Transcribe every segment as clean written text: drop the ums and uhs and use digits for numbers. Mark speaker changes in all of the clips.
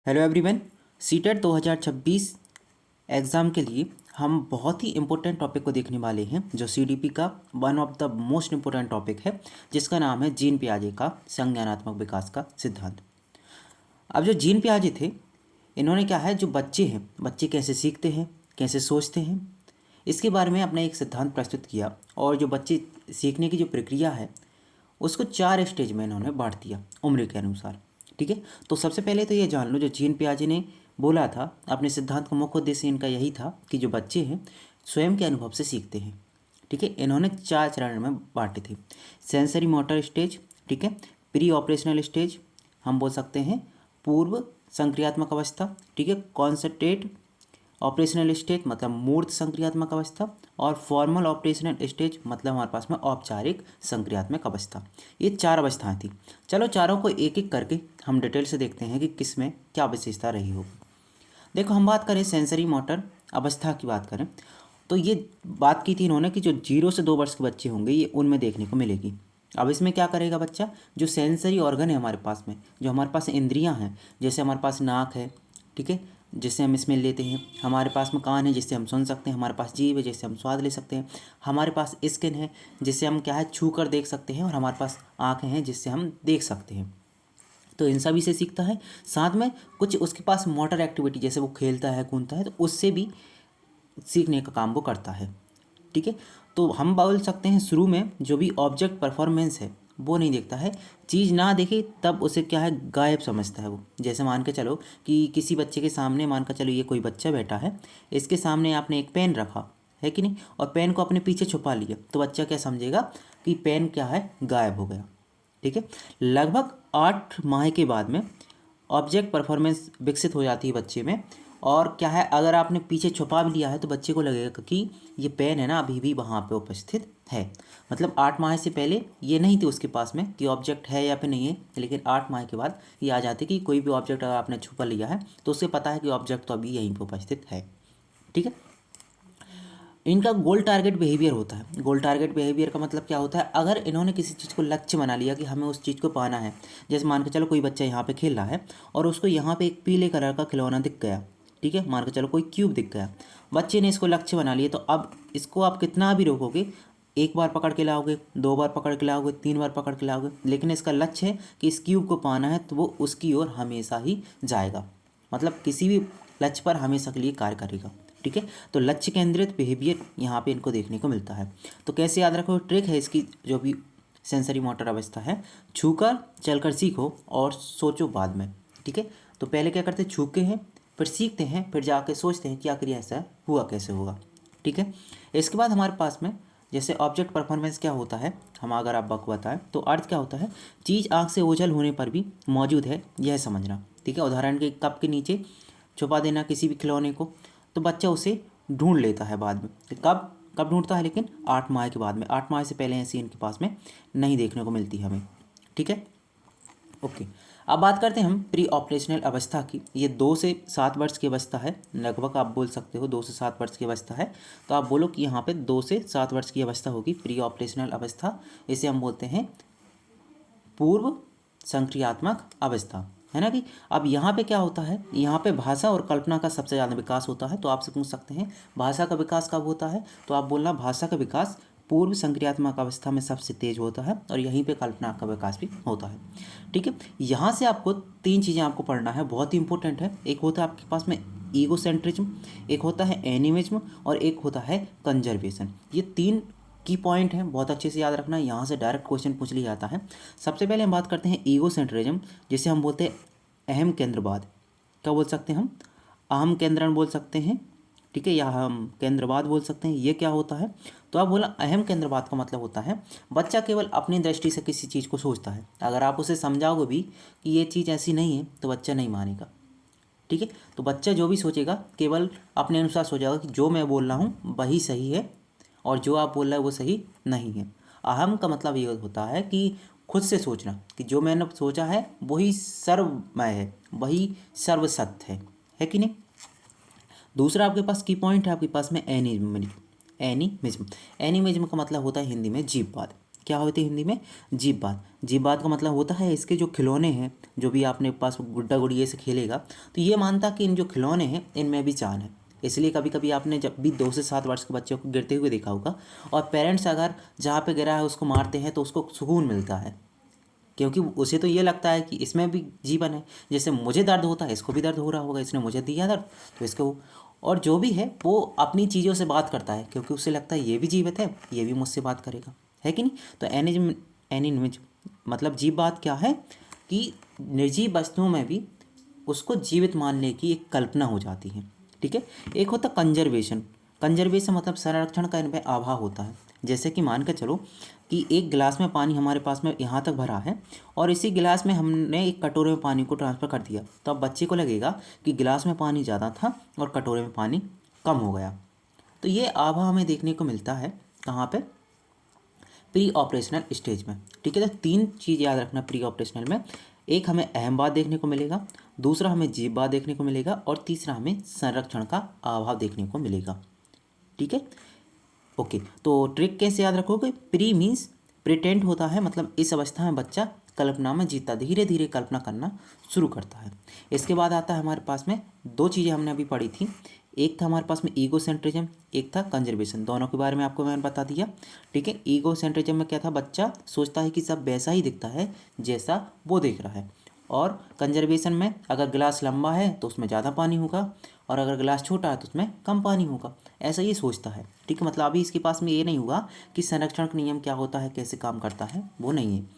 Speaker 1: Hello everyone. CTET 2026 exam के लिए हम बहुत ही इम्पोर्टेंट टॉपिक को देखने वाले हैं जो सीडीपी का one of the most important topic है, जिसका नाम है जीन पियाजे का संज्ञानात्मक विकास का सिद्धांत। अब जो जीन पियाजे थे, इन्होंने क्या है, जो बच्चे कैसे सीखते हैं, कैसे सोचते हैं, इसके बारे में अपना एक सिद्धांत प्रस्तुत किया। और जो बच्चे सीखने की जो प्रक्रिया है उसको 4 स्टेज में इन्होंने बांट दिया उम्र के अनुसार। ठीक है, तो सबसे पहले तो ये जान लो, जो जीन पियाजे ने बोला था अपने सिद्धांत का मुख्य उद्देश्य इनका यही था कि जो बच्चे हैं स्वयं के अनुभव से सीखते हैं। ठीक है, इन्होंने 4 चरण में बांटे थे। सेंसरी मोटर स्टेज, ठीक है, प्री ऑपरेशनल स्टेज, हम बोल सकते हैं पूर्व संक्रियात्मक अवस्था, ठीक है, कॉन्संट्रेट ऑपरेशनल स्टेज मतलब मूर्त संक्रियात्मक अवस्था, और फॉर्मल ऑपरेशनल स्टेज मतलब हमारे पास में औपचारिक संक्रियात्मक अवस्था। ये 4 अवस्थाएं थी। चलो चारों को एक एक करके हम डिटेल से देखते हैं कि किस में क्या विशेषता रही होगी। देखो, हम बात करें सेंसरी मोटर अवस्था की बात करें तो ये बात की थी इन्होंने कि जो 0 से 2 वर्ष के बच्चे होंगे ये उनमें देखने को मिलेगी। अब इसमें क्या करेगा बच्चा, जो सेंसरी ऑर्गन है हमारे पास में, जो हमारे पास इंद्रियां हैं, जैसे हमारे पास नाक है, ठीक है, जिससे हम स्मेल लेते हैं, हमारे पास में कान है जिससे हम सुन सकते हैं, हमारे पास जीभ है जिससे हम स्वाद ले सकते हैं, हमारे पास स्किन है जिससे हम क्या है छू कर देख सकते हैं, और हमारे पास आँखें हैं जिससे हम देख सकते हैं। तो इन सभी से सीखता है। साथ में कुछ उसके पास मोटर एक्टिविटी, जैसे वो खेलता है, कूदता है, तो उससे भी सीखने का काम वो करता है। ठीक है, तो हम बोल सकते हैं शुरू में जो भी ऑब्जेक्ट परफॉर्मेंस है वो नहीं देखता है। चीज़ ना देखे तब उसे क्या है, गायब समझता है वो। जैसे मान के चलो कि किसी बच्चे के सामने, मान कर चलो ये कोई बच्चा बैठा है, इसके सामने आपने एक पेन रखा है कि नहीं, और पेन को अपने पीछे छुपा लिया, तो बच्चा क्या समझेगा कि पेन क्या है, गायब हो गया। ठीक है, लगभग 8 माह के बाद में ऑब्जेक्ट परफॉर्मेंस विकसित हो जाती है बच्चे में। और क्या है, अगर आपने पीछे छुपा भी लिया है तो बच्चे को लगेगा कि ये पेन है ना अभी भी वहाँ पे उपस्थित है। मतलब 8 माह से पहले ये नहीं थी उसके पास में कि ऑब्जेक्ट है या फिर नहीं है, लेकिन 8 माह के बाद ये आ जाते कि कोई भी ऑब्जेक्ट अगर आपने छुपा लिया है तो उसे पता है कि ऑब्जेक्ट तो अभी यहीं पर उपस्थित है। ठीक है, इनका गोल टारगेट बिहेवियर होता है। गोल टारगेट बिहेवियर का मतलब क्या होता है, अगर इन्होंने किसी चीज़ को लक्ष्य बना लिया कि हमें उस चीज़ को पाना है, जैसे मान के चलो कोई बच्चा यहाँ पे खेल रहा है और उसको यहाँ पे एक पीले कलर का खिलौना दिख गया, ठीक है, मान के चलो कोई क्यूब दिख गया, बच्चे ने इसको लक्ष्य बना लिया, तो अब इसको आप कितना भी रोकोगे, एक बार पकड़ के लाओगे, 2 बार पकड़ के लाओगे, 3 बार पकड़ के लाओगे, लेकिन इसका लक्ष्य है कि इस क्यूब को पाना है, तो वो उसकी ओर हमेशा ही जाएगा। मतलब किसी भी लक्ष्य पर हमेशा के लिए कार्य करेगा। ठीक है, तो लक्ष्य केंद्रित बिहेवियर यहाँ पे इनको देखने को मिलता है। तो कैसे याद रखो, ट्रिक है इसकी जो भी सेंसरी मोटर अवस्था है, छूकर चलकर सीखो और सोचो बाद में। ठीक है, तो पहले क्या करते हैं, छूके हैं, फिर सीखते हैं, फिर जाके सोचते हैं कि आखिर ऐसा हुआ कैसे होगा। ठीक है, इसके बाद हमारे पास में जैसे ऑब्जेक्ट परफॉर्मेंस क्या होता है, हम अगर आप आपको बताएं तो अर्थ क्या होता है, चीज़ आँख से ओझल होने पर भी मौजूद है यह समझना। ठीक है, उदाहरण के कप के नीचे छुपा देना किसी भी खिलौने को, तो बच्चा उसे ढूंढ लेता है बाद में। कब कब ढूंढता है, लेकिन 8 माह के बाद में। 8 माह से पहले ऐसी इनके पास में नहीं देखने को मिलती हमें। ठीक है, ओके। अब बात करते हैं हम प्री ऑपरेशनल अवस्था की। ये 2 से 7 वर्ष की अवस्था है, लगभग आप बोल सकते हो 2 से 7 वर्ष की अवस्था है। तो आप बोलो कि यहाँ पे 2 से 7 वर्ष की अवस्था होगी प्री ऑपरेशनल अवस्था। इसे हम बोलते हैं पूर्व संक्रियात्मक अवस्था, है ना। कि अब यहाँ पे क्या होता है, यहाँ पे भाषा और कल्पना का सबसे ज़्यादा विकास होता है। तो आपसे पूछ सकते हैं भाषा का विकास कब होता है, तो आप बोलना भाषा का विकास पूर्व संक्रियात्मक अवस्था में सबसे तेज होता है, और यहीं पे कल्पना का विकास भी होता है। ठीक है, यहाँ से आपको 3 चीज़ें आपको पढ़ना है, बहुत ही इंपॉर्टेंट है। एक होता है आपके पास में ईगोसेंट्रिज्म, एक होता है एनिमिज्म, और एक होता है कंजर्वेशन। ये 3 की पॉइंट है, बहुत अच्छे से याद रखना, यहाँ से डायरेक्ट क्वेश्चन पूछ लिया जाता है। सबसे पहले हम बात करते हैं ईगो सेंट्रिज्म, जिसे हम बोलते हैं अहम केंद्रवाद। क्या बोल सकते हैं हम, अहम केंद्रण बोल सकते हैं, ठीक है, या हम केंद्रवाद बोल सकते हैं। ये क्या होता है, तो आप बोला अहम केंद्रवाद का मतलब होता है बच्चा केवल अपनी दृष्टि से किसी चीज़ को सोचता है। अगर आप उसे समझाओगे भी कि ये चीज़ ऐसी नहीं है तो बच्चा नहीं मानेगा। ठीक है, तो बच्चा जो भी सोचेगा केवल अपने अनुसार सोचेगा कि जो मैं बोल रहा हूँ वही सही है, और जो आप बोल रहे हो वो सही नहीं है। अहम का मतलब ये होता है कि खुद से सोचना कि जो मैंने सोचा है वही सर्वमय है, वही सर्वसत्य है कि नहीं। दूसरा आपके पास की पॉइंट है आपके पास में एनिमिज्म। एनिमिज्म का मतलब होता है हिंदी में जीववाद। क्या होती है हिंदी में? जीभ बात। जीभ बात का मतलब होता है इसके जो खिलौने हैं, जो भी आपने पास गुड्डा गुड़िया से खेलेगा तो ये मानता कि इन जो खिलौने हैं इनमें भी जान है। इसलिए कभी कभी आपने जब भी 2 से 7 वर्ष के बच्चे को गिरते हुए देखा होगा, और पेरेंट्स अगर जहाँ पे गिरा है उसको मारते हैं तो उसको सुकून मिलता है, क्योंकि उसे तो ये लगता है कि इसमें भी जीवन है। जैसे मुझे दर्द होता है, इसको भी दर्द हो रहा होगा, इसने मुझे दिया दर्द तो इसको। और जो भी है वो अपनी चीज़ों से बात करता है, क्योंकि उसे लगता है ये भी जीवित है, ये भी मुझसे बात करेगा, है कि नहीं? तो एनिमिज मतलब जीव बात क्या है कि निर्जीव वस्तुओं में भी उसको जीवित मानने की एक कल्पना हो जाती है। ठीक है। एक होता कंजर्वेशन। कंजर्वेशन मतलब संरक्षण का इनमें अभाव होता है। जैसे कि मान के चलो कि एक गिलास में पानी हमारे पास में यहाँ तक भरा है, और इसी गिलास में हमने एक कटोरे में पानी को ट्रांसफ़र कर दिया, तो अब बच्चे को लगेगा कि गिलास में पानी ज़्यादा था और कटोरे में पानी कम हो गया। तो ये अभाव हमें देखने को मिलता है कहाँ पे? प्री ऑपरेशनल स्टेज में। ठीक है। तो 3 चीज़ याद रखना प्री ऑपरेशनल में। एक हमें अहम बात देखने को मिलेगा, दूसरा हमें जीव बात देखने को मिलेगा, और तीसरा हमें संरक्षण का अभाव देखने को मिलेगा। ठीक है। ओके। तो ट्रिक कैसे याद रखोगे? प्री मीन्स प्रिटेंड होता है, मतलब इस अवस्था में बच्चा कल्पना में जीता, धीरे धीरे कल्पना करना शुरू करता है। इसके बाद आता है हमारे पास में 2 चीज़ें हमने अभी पढ़ी थी। एक था हमारे पास में ईगो सेंट्रिज्म, एक था कंजर्वेशन। दोनों के बारे में आपको मैंने बता दिया। ठीक है। ईगो सेंट्रिज्म में क्या था? बच्चा सोचता है कि सब वैसा ही दिखता है जैसा वो देख रहा है। और कंजर्वेशन में अगर गिलास लंबा है तो उसमें ज़्यादा पानी होगा, और अगर गिलास छोटा है तो उसमें कम पानी होगा, ऐसा ये सोचता है। ठीक है। मतलब अभी इसके पास में ये नहीं होगा कि संरक्षण का नियम क्या होता है, कैसे काम करता है, वो नहीं है।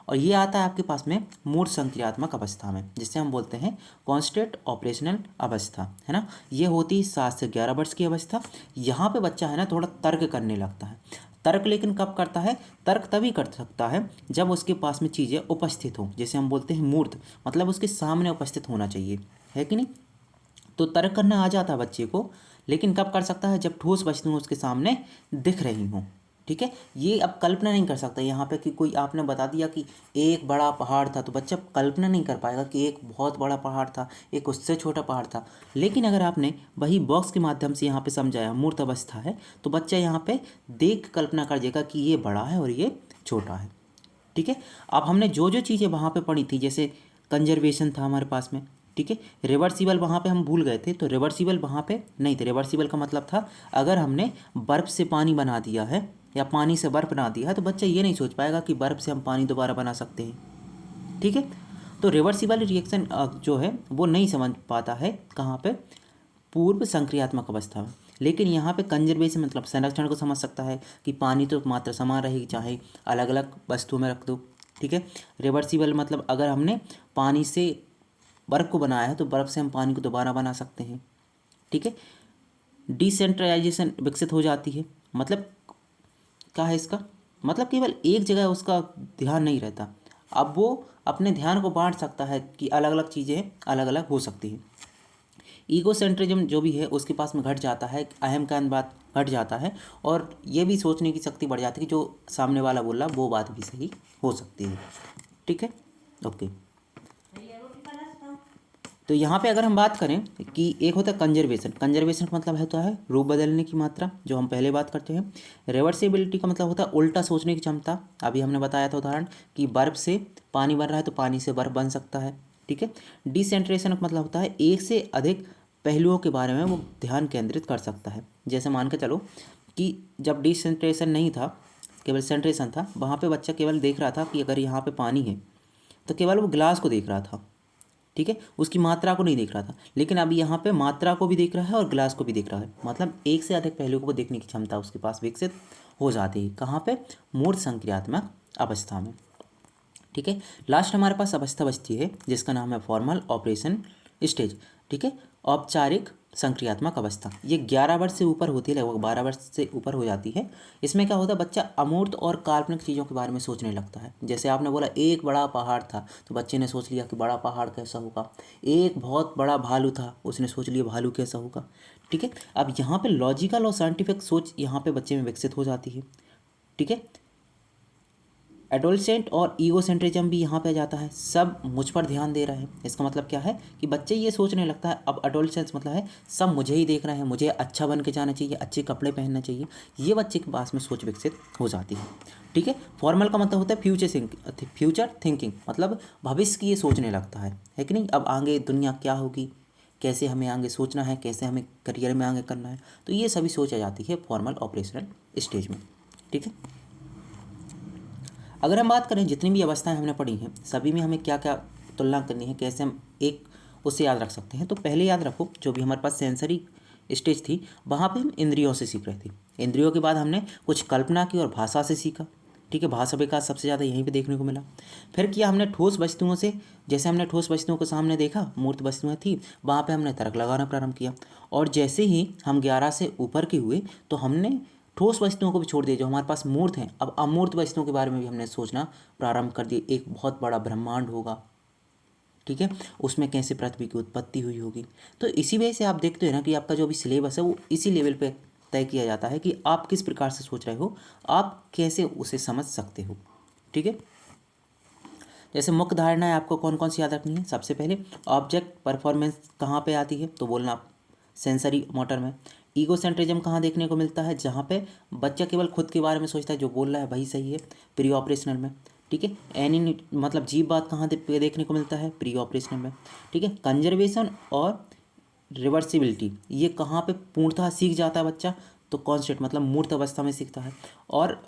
Speaker 1: और ये आता है आपके पास में मूढ़ संक्रियात्मक अवस्था में, जिससे हम बोलते हैं कॉन्स्टेंट ऑपरेशनल अवस्था, है ना। ये होती है 7 से 11 वर्ष की अवस्था। यहाँ पे बच्चा है ना थोड़ा तर्क करने लगता है। तर्क लेकिन कब करता है? तर्क तभी कर सकता है जब उसके पास में चीज़ें उपस्थित हों, जैसे हम बोलते हैं मूर्त, मतलब उसके सामने उपस्थित होना चाहिए, है कि नहीं? तो तर्क करना आ जाता है बच्चे को, लेकिन कब कर सकता है? जब ठोस वस्तुएं उसके सामने दिख रही हों। ठीक है। ये अब कल्पना नहीं कर सकता यहाँ पे कि कोई आपने बता दिया कि एक बड़ा पहाड़ था, तो बच्चा कल्पना नहीं कर पाएगा कि एक बहुत बड़ा पहाड़ था, एक उससे छोटा पहाड़ था। लेकिन अगर आपने वही बॉक्स के माध्यम से यहाँ पे समझाया मूर्त अवस्था है, तो बच्चा यहाँ पे देख कल्पना कर देगा कि ये बड़ा है और ये छोटा है। ठीक है। अब हमने जो जो चीज़ें वहाँ पे पढ़ी थी, जैसे कंजर्वेशन था हमारे पास में, ठीक है। रिवर्सिबल वहाँ पे हम भूल गए थे, तो रिवर्सिबल वहाँ पे नहीं थे। रिवर्सिबल का मतलब था अगर हमने बर्फ़ से पानी बना दिया है या पानी से बर्फ़ बना दिया है, तो बच्चा ये नहीं सोच पाएगा कि बर्फ़ से हम पानी दोबारा बना सकते हैं। ठीक है। तो रिवर्सिबल रिएक्शन जो है वो नहीं समझ पाता है कहाँ पे? पूर्व संक्रियात्मक अवस्था में। लेकिन यहाँ पे कंजर्वेशन मतलब संरक्षण को समझ सकता है कि पानी तो मात्रा समान रहेगी, चाहे अलग अलग वस्तुओं में रख दो। ठीक है। रिवर्सिबल मतलब अगर हमने पानी से बर्फ़ को बनाया है तो बर्फ़ से हम पानी को दोबारा बना सकते हैं। ठीक है। डिसेंट्रलाइजेशन विकसित हो जाती है, मतलब क्या है इसका? मतलब केवल एक जगह उसका ध्यान नहीं रहता, अब वो अपने ध्यान को बांट सकता है कि अलग अलग चीज़ें अलग अलग हो सकती हैं। ईगोसेंट्रिज्म जो भी है उसके पास में घट जाता है, अहम का बात घट जाता है, और ये भी सोचने की शक्ति बढ़ जाती है कि जो सामने वाला बोल रहा वो बात भी सही हो सकती है। ठीक है। ओके। तो यहाँ पे अगर हम बात करें कि एक होता है कंजर्वेशन। कंजर्वेशन का मतलब होता है रूप बदलने की मात्रा, जो हम पहले बात करते हैं। रिवर्सिबिलिटी का मतलब होता है उल्टा सोचने की क्षमता। अभी हमने बताया था उदाहरण कि बर्फ़ से पानी बन रहा है तो पानी से बर्फ़ बन सकता है। ठीक है। डिसेंट्रेशन का मतलब होता है एक से अधिक पहलुओं के बारे में वो ध्यान केंद्रित कर सकता है। जैसे मान के चलो कि जब डिसेंट्रेशन नहीं था, केवल सेंट्रेशन था, वहाँ पे बच्चा केवल देख रहा था कि अगर यहाँ पे पानी है, तो केवल वो गिलास को देख रहा था। ठीक है। उसकी मात्रा को नहीं देख रहा था। लेकिन अब यहाँ पे मात्रा को भी देख रहा है और गिलास को भी देख रहा है, मतलब एक से अधिक पहलुओं को देखने की क्षमता उसके पास विकसित हो जाती है। कहाँ पे? मूढ़ संक्रियात्मक अवस्था में। ठीक है। लास्ट हमारे पास अवस्था बचती है जिसका नाम है फॉर्मल ऑपरेशन स्टेज। ठीक है। औपचारिक संक्रियात्मक अवस्था, ये 11 वर्ष से ऊपर होती है, लगभग 12 वर्ष से ऊपर हो जाती है। इसमें क्या होता है? बच्चा अमूर्त और काल्पनिक चीज़ों के बारे में सोचने लगता है। जैसे आपने बोला एक बड़ा पहाड़ था, तो बच्चे ने सोच लिया कि बड़ा पहाड़ कैसा होगा। एक बहुत बड़ा भालू था, उसने सोच लिया भालू कैसा होगा। ठीक है। अब यहाँ पे लॉजिकल और साइंटिफिक सोच यहाँ पे बच्चे में विकसित हो जाती है। ठीक है। एडोलसेंट और ईगोसेंट्रिज्म भी यहाँ पे आ जाता है, सब मुझ पर ध्यान दे रहा है। इसका मतलब क्या है कि बच्चे ये सोचने लगता है, अब एडोलसेंस मतलब है सब मुझे ही देख रहे हैं, मुझे अच्छा बन के जाना चाहिए, अच्छे कपड़े पहनना चाहिए, ये बच्चे के पास में सोच विकसित हो जाती है। ठीक है। फॉर्मल का मतलब होता है फ्यूचर थिंकिंग, मतलब भविष्य की ये सोचने लगता है कि नहीं, अब आगे दुनिया क्या होगी, कैसे हमें आगे सोचना है, कैसे हमें करियर में आगे करना है, तो ये सभी सोच आ जाती है फॉर्मल ऑपरेशनल स्टेज में। ठीक है। अगर हम बात करें जितनी भी अवस्थाएं हमने पढ़ी हैं सभी में हमें क्या क्या तुलना करनी है, कैसे हम एक उससे याद रख सकते हैं, तो पहले याद रखो जो भी हमारे पास सेंसरी स्टेज थी वहाँ पे हम इंद्रियों से सीख रहे थे। इंद्रियों के बाद हमने कुछ कल्पना की और भाषा से सीखा। ठीक है। भाषा विकास सबसे ज़्यादा यहीं पे देखने को मिला। फिर किया हमने ठोस वस्तुओं से, जैसे हमने ठोस वस्तुओं को सामने देखा, मूर्त वस्तुएं थी, वहाँ पे हमने तर्क लगाना प्रारंभ किया। और जैसे ही हम 11 से ऊपर के हुए तो हमने ठोस वस्तुओं को भी छोड़ दिया, जो हमारे पास मूर्त हैं, अब अमूर्त वस्तुओं के बारे में भी हमने सोचना प्रारंभ कर दिया। एक बहुत बड़ा ब्रह्मांड होगा, ठीक है, उसमें कैसे पृथ्वी की उत्पत्ति हुई होगी। तो इसी वजह से आप देखते हो ना कि आपका जो भी सिलेबस है वो इसी लेवल पे तय किया जाता है कि आप किस प्रकार से सोच रहे हो, आप कैसे उसे समझ सकते हो। ठीक है। जैसे मुख्य धारणाएं आपको कौन कौन सी याद रखनी है, सबसे पहले ऑब्जेक्ट परफॉर्मेंस कहाँ पे आती है, तो बोलना आप सेंसरी मोटर में। ईगोसेंट्रिज्म कहाँ देखने को मिलता है, जहाँ पे बच्चा केवल खुद के बारे में सोचता है, जो बोल रहा है वही सही है, प्री ऑपरेशनल में। ठीक है। एनी मतलब जीव बात कहाँ देखने को मिलता है, प्री ऑपरेशनल में। ठीक है। कंजर्वेशन और रिवर्सिबिलिटी ये कहाँ पे पूर्णतः सीख जाता है बच्चा, तो कॉन्स्टेंट मतलब मूर्त अवस्था में सीखता है। और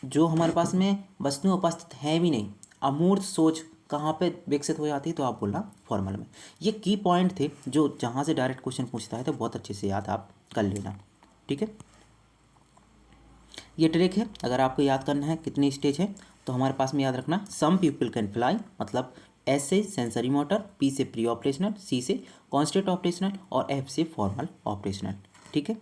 Speaker 1: जो हमारे पास में वस्तुएं उपस्थित हैं भी नहीं, अमूर्त सोच कहाँ पे विकसित हो जाती है, तो आप बोलना फॉर्मल में। ये की पॉइंट थे जो जहाँ से डायरेक्ट क्वेश्चन पूछता है तो बहुत अच्छे से याद आप कर लेना। ठीक है। ये ट्रिक है, अगर आपको याद करना है कितनी स्टेज है तो हमारे पास में याद रखना, सम पीपल कैन फ्लाई, मतलब एस से सेंसरी मोटर, पी से प्री ऑपरेशनल, सी से कॉन्स्टेंट ऑपरेशनल और एफ से फॉर्मल ऑपरेशनल। ठीक है।